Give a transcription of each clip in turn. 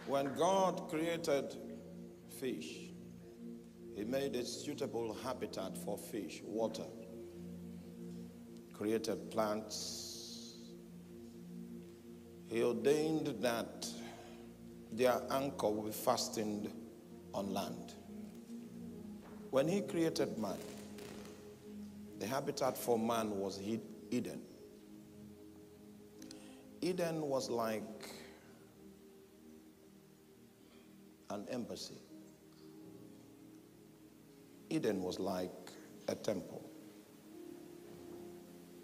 When God created fish, He made a suitable habitat for fish, water. Created plants. He ordained that their anchor will be fastened on land. When He created man, the habitat for man was Eden. Eden was like an embassy. Eden was like a temple.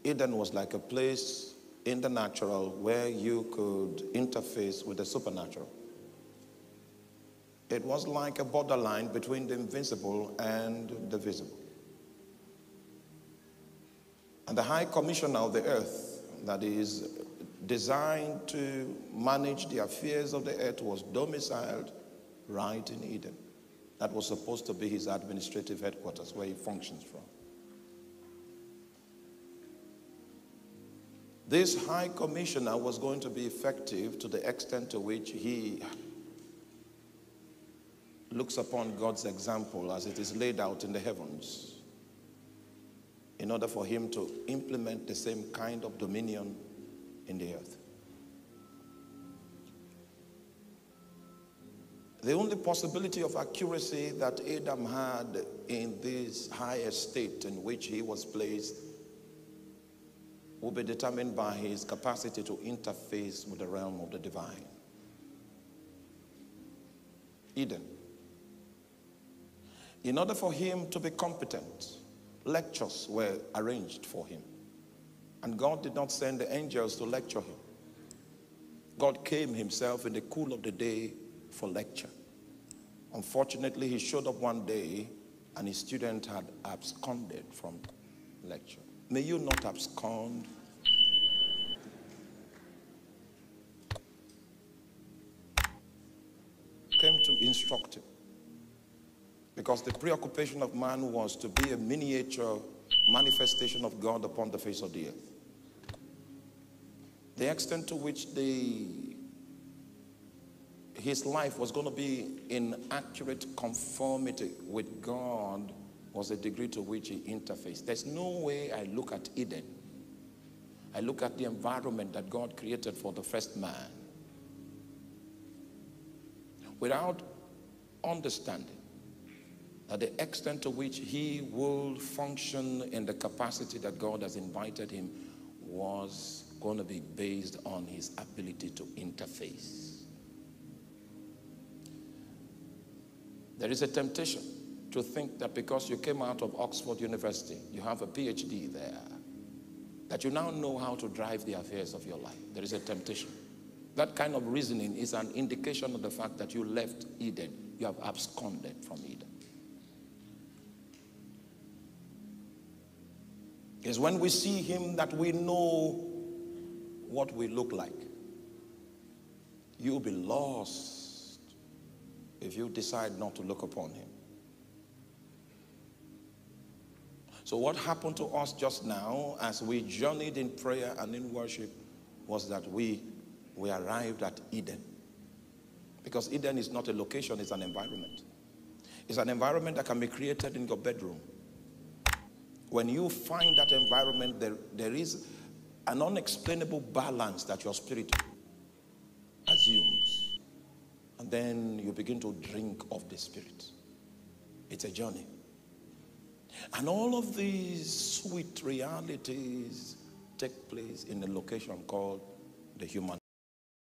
Eden was like a place in the natural where you could interface with the supernatural. It was like a borderline between the invisible and the visible. And the High Commissioner of the earth, that is designed to manage the affairs of the earth, was domiciled right in Eden. That was supposed to be his administrative headquarters, where he functions from. This High Commissioner was going to be effective to the extent to which he looks upon God's example as it is laid out in the heavens, in order for him to implement the same kind of dominion in the earth. The only possibility of accuracy that Adam had in this high estate in which he was placed will be determined by his capacity to interface with the realm of the divine. Eden. In order for him to be competent, lectures were arranged for him. And God did not send the angels to lecture him. God came himself in the cool of the day for lecture. Unfortunately, he showed up one day and his student had absconded from lecture. May you not abscond. Came to instruct him. Because the preoccupation of man was to be a miniature manifestation of God upon the face of the earth. The extent to which his life was going to be in accurate conformity with God was the degree to which he interfaced. There's no way I look at Eden. I look at the environment that God created for the first man without understanding that the extent to which he will function in the capacity that God has invited him was going to be based on his ability to interface. There is a temptation to think that because you came out of Oxford University, you have a PhD there, that you now know how to drive the affairs of your life. There is a temptation. That kind of reasoning is an indication of the fact that you left Eden. You have absconded from Eden. It's when we see him that we know what we look like. You'll be lost if you decide not to look upon him. So what happened to us just now as we journeyed in prayer and in worship was that we arrived at Eden. Because Eden is not a location, it's an environment. It's an environment that can be created in your bedroom. When you find that environment, there is an unexplainable balance that your spirit assumes. And then you begin to drink of the Spirit. It's a journey. And all of these sweet realities take place in a location called the human